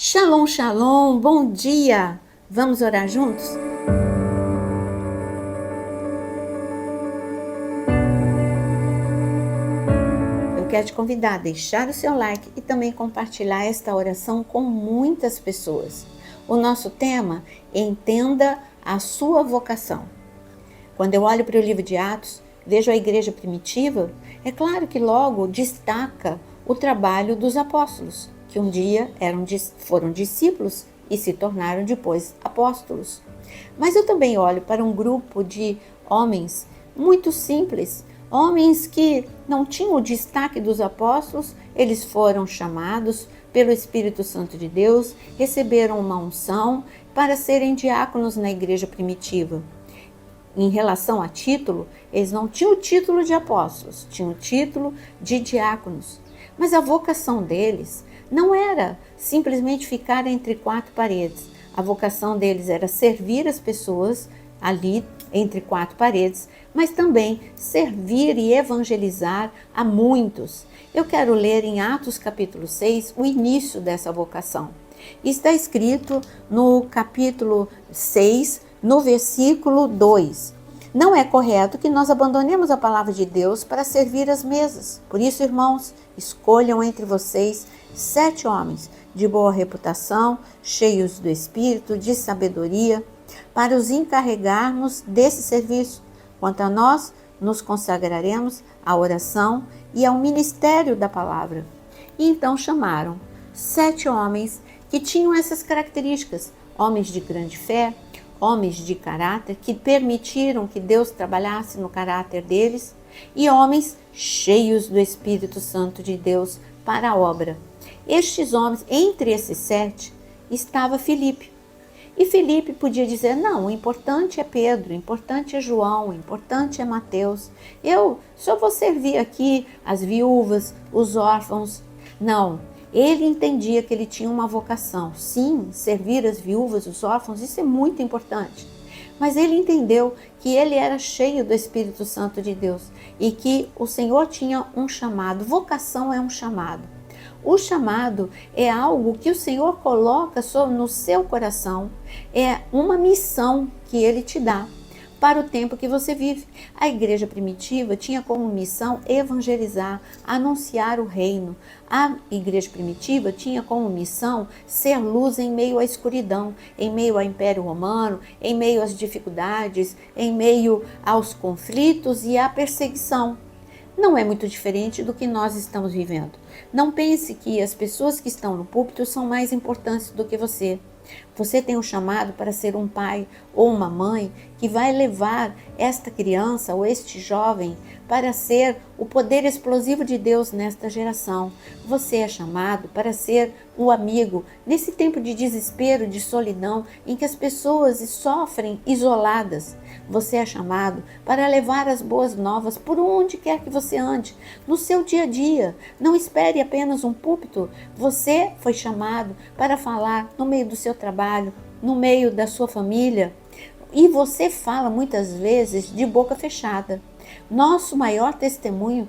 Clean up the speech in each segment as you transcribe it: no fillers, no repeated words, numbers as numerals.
Shalom, shalom, bom dia! Vamos orar juntos? Eu quero te convidar a deixar o seu like e também compartilhar esta oração com muitas pessoas. O nosso tema é Entenda a sua vocação. Quando eu olho para o livro de Atos, vejo a igreja primitiva, é claro que logo destaca o trabalho dos apóstolos, que um dia foram discípulos e se tornaram depois apóstolos. Mas eu também olho para um grupo de homens muito simples, homens que não tinham o destaque dos apóstolos, eles foram chamados pelo Espírito Santo de Deus, receberam uma unção para serem diáconos na igreja primitiva. Em relação a título, eles não tinham o título de apóstolos, tinham o título de diáconos. Mas a vocação deles não era simplesmente ficar entre quatro paredes. A vocação deles era servir as pessoas ali entre quatro paredes, mas também servir e evangelizar a muitos. Eu quero ler em Atos capítulo 6 o início dessa vocação. Está escrito no capítulo 6, no versículo 2. Não é correto que nós abandonemos a palavra de Deus para servir as mesas. Por isso, irmãos, escolham entre vocês 7 homens de boa reputação, cheios do Espírito, de sabedoria, para os encarregarmos desse serviço. Quanto a nós, nos consagraremos à oração e ao ministério da palavra. E então chamaram 7 homens que tinham essas características, homens de grande fé, homens de caráter que permitiram que Deus trabalhasse no caráter deles e homens cheios do Espírito Santo de Deus para a obra. Estes homens, entre esses 7, estava Filipe. E Filipe podia dizer, não, o importante é Pedro, o importante é João, o importante é Mateus. Eu só vou servir aqui as viúvas, os órfãos. Não, ele entendia que ele tinha uma vocação. Sim, servir as viúvas, os órfãos, isso é muito importante. Mas ele entendeu que ele era cheio do Espírito Santo de Deus e que o Senhor tinha um chamado. Vocação é um chamado. O chamado é algo que o Senhor coloca no seu coração. É uma missão que Ele te dá para o tempo que você vive. A igreja primitiva tinha como missão evangelizar, anunciar o reino. A igreja primitiva tinha como missão ser luz em meio à escuridão, em meio ao Império Romano, em meio às dificuldades, em meio aos conflitos e à perseguição. Não é muito diferente do que nós estamos vivendo. Não pense que as pessoas que estão no púlpito são mais importantes do que você. Você tem um chamado para ser um pai ou uma mãe que vai levar esta criança ou este jovem para ser o poder explosivo de Deus nesta geração. Você é chamado para ser o amigo nesse tempo de desespero, de solidão, em que as pessoas sofrem isoladas. Você é chamado para levar as boas novas por onde quer que você ande, no seu dia a dia. Não espere apenas um púlpito. Você foi chamado para falar no meio do seu trabalho, no meio da sua família. E você fala muitas vezes de boca fechada. Nosso maior testemunho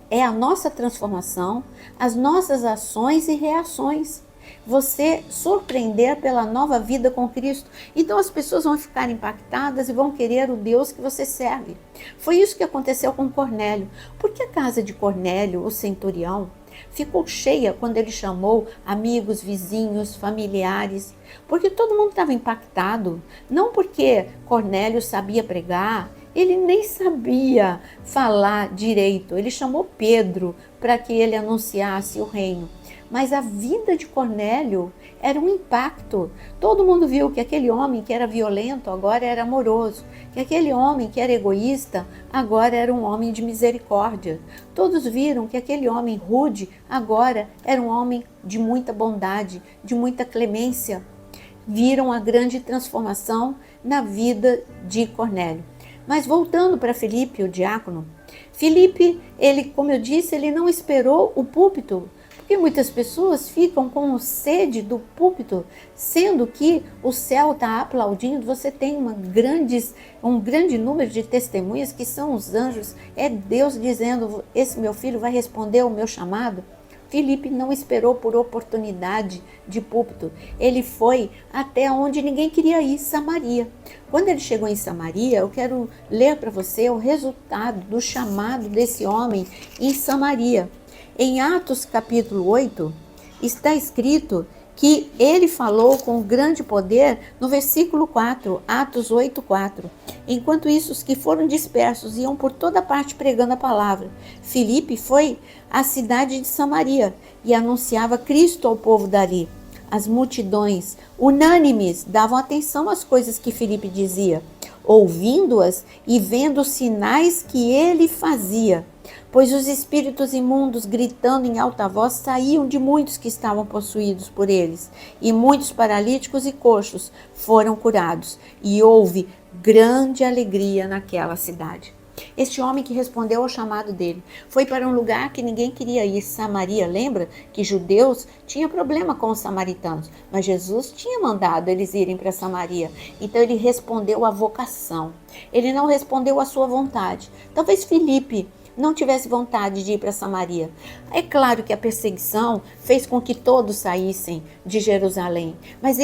é a nossa transformação, as nossas ações e reações. Você surpreender pela nova vida com Cristo. Então as pessoas vão ficar impactadas e vão querer o Deus que você serve. Foi isso que aconteceu com Cornélio. Por que a casa de Cornélio, o centurião, ficou cheia quando ele chamou amigos, vizinhos, familiares? Porque todo mundo estava impactado. Não porque Cornélio sabia pregar, ele nem sabia falar direito. Ele chamou Pedro para que ele anunciasse o reino. Mas a vida de Cornélio era um impacto. Todo mundo viu que aquele homem que era violento agora era amoroso, que aquele homem que era egoísta agora era um homem de misericórdia. Todos viram que aquele homem rude agora era um homem de muita bondade, de muita clemência. Viram a grande transformação na vida de Cornélio. Mas voltando para Filipe, o diácono, Filipe, ele, como eu disse, ele não esperou o púlpito. Porque muitas pessoas ficam com sede do púlpito, sendo que o céu está aplaudindo. Você tem um grande número de testemunhas que são os anjos. É Deus dizendo, esse meu filho vai responder ao meu chamado. Filipe não esperou por oportunidade de púlpito. Ele foi até onde ninguém queria ir, Samaria. Quando ele chegou em Samaria, eu quero ler para você o resultado do chamado desse homem em Samaria. Em Atos capítulo 8, está escrito que ele falou com grande poder no versículo 4, Atos 8, 4. Enquanto isso, os que foram dispersos iam por toda parte pregando a palavra. Filipe foi à cidade de Samaria e anunciava Cristo ao povo dali. As multidões, unânimes, davam atenção às coisas que Filipe dizia, ouvindo-as e vendo os sinais que ele fazia. Pois os espíritos imundos, gritando em alta voz, saíam de muitos que estavam possuídos por eles, e muitos paralíticos e coxos foram curados, e houve grande alegria naquela cidade. Este homem que respondeu ao chamado dele foi para um lugar que ninguém queria ir, Samaria. Lembra que judeus tinham problema com os samaritanos, mas Jesus tinha mandado eles irem para Samaria. Então ele respondeu à vocação, ele não respondeu à sua vontade. Talvez Filipe não tivesse vontade de ir para Samaria. É claro que a perseguição fez com que todos saíssem de Jerusalém, mas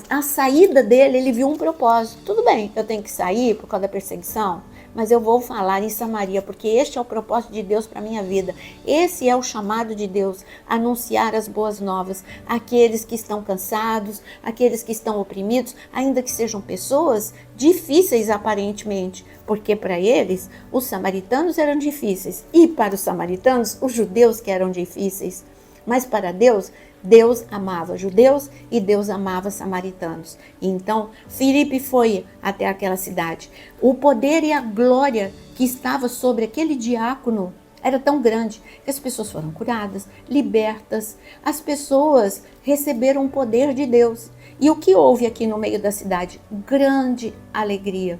a saída dele, ele viu um propósito. Tudo bem, eu tenho que sair por causa da perseguição, mas eu vou falar em Samaria, porque este é o propósito de Deus para a minha vida. Esse é o chamado de Deus, anunciar as boas novas àqueles que estão cansados, àqueles que estão oprimidos, ainda que sejam pessoas difíceis aparentemente, porque para eles os samaritanos eram difíceis, e para os samaritanos os judeus que eram difíceis. Mas para Deus, Deus amava judeus e Deus amava samaritanos. Então, Filipe foi até aquela cidade. O poder e a glória que estava sobre aquele diácono era tão grande que as pessoas foram curadas, libertas. As pessoas receberam o poder de Deus. E o que houve aqui no meio da cidade? Grande alegria.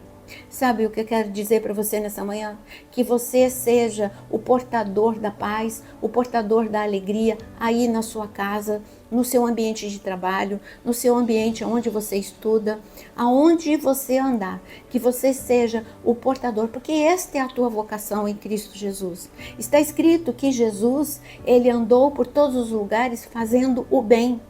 Sabe o que eu quero dizer para você nessa manhã? Que você seja o portador da paz, o portador da alegria aí na sua casa, no seu ambiente de trabalho, no seu ambiente onde você estuda, aonde você andar. Que você seja o portador, porque esta é a tua vocação em Cristo Jesus. Está escrito que Jesus, ele andou por todos os lugares fazendo o bem.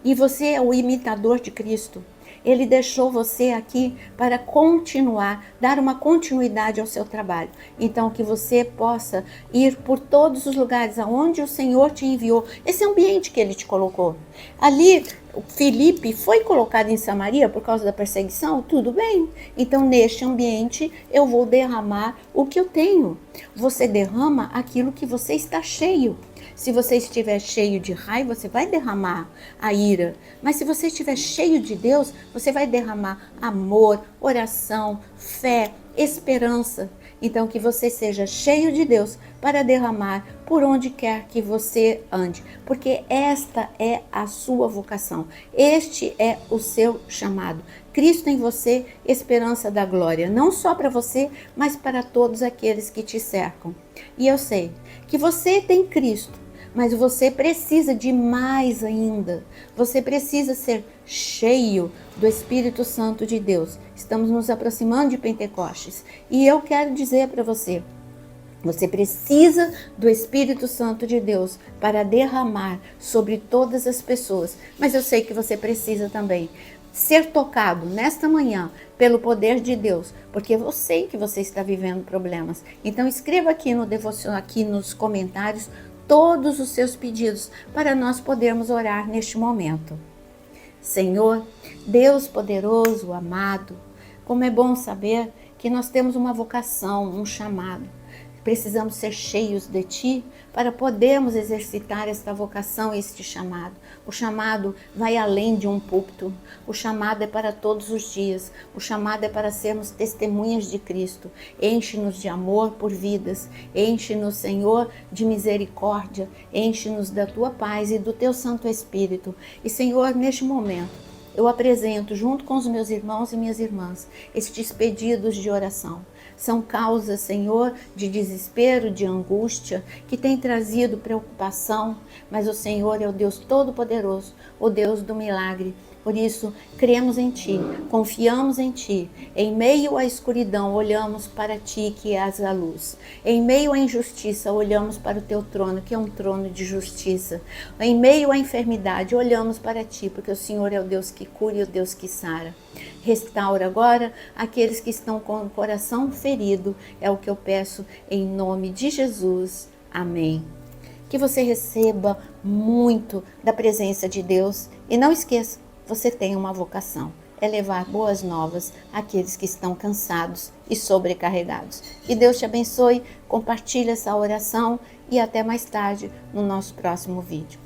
E você é o imitador de Cristo. Ele deixou você aqui para continuar, dar uma continuidade ao seu trabalho. Então, que você possa ir por todos os lugares aonde o Senhor te enviou. Esse ambiente que Ele te colocou. Ali, Filipe foi colocado em Samaria por causa da perseguição? Tudo bem. Então, neste ambiente, eu vou derramar o que eu tenho. Você derrama aquilo que você está cheio. Se você estiver cheio de raiva, você vai derramar a ira. Mas se você estiver cheio de Deus, você vai derramar amor, oração, fé, esperança. Então que você seja cheio de Deus para derramar por onde quer que você ande. Porque esta é a sua vocação. Este é o seu chamado. Cristo em você, esperança da glória. Não só para você, mas para todos aqueles que te cercam. E eu sei que você tem Cristo. Mas você precisa de mais ainda. Você precisa ser cheio do Espírito Santo de Deus. Estamos nos aproximando de Pentecostes. E eu quero dizer para você, você precisa do Espírito Santo de Deus para derramar sobre todas as pessoas. Mas eu sei que você precisa também ser tocado nesta manhã pelo poder de Deus, porque eu sei que você está vivendo problemas. Então escreva aqui no devocional, aqui nos comentários, todos os seus pedidos para nós podermos orar neste momento. Senhor, Deus poderoso, amado, como é bom saber que nós temos uma vocação, um chamado. Precisamos ser cheios de Ti para podermos exercitar esta vocação, este chamado. O chamado vai além de um púlpito. O chamado é para todos os dias. O chamado é para sermos testemunhas de Cristo. Enche-nos de amor por vidas. Enche-nos, Senhor, de misericórdia. Enche-nos da Tua paz e do Teu Santo Espírito. E, Senhor, neste momento, eu apresento, junto com os meus irmãos e minhas irmãs, estes pedidos de oração. São causas, Senhor, de desespero, de angústia, que tem trazido preocupação, mas o Senhor é o Deus Todo-Poderoso, o Deus do milagre. Por isso, cremos em Ti, confiamos em Ti. Em meio à escuridão, olhamos para Ti, que és a luz. Em meio à injustiça, olhamos para o Teu trono, que é um trono de justiça. Em meio à enfermidade, olhamos para Ti, porque o Senhor é o Deus que cura e o Deus que sara. Restaura agora aqueles que estão com o coração ferido. É o que eu peço em nome de Jesus. Amém. Que você receba muito da presença de Deus. E não esqueça, você tem uma vocação. É levar boas novas àqueles que estão cansados e sobrecarregados. Que Deus te abençoe, compartilhe essa oração e até mais tarde no nosso próximo vídeo.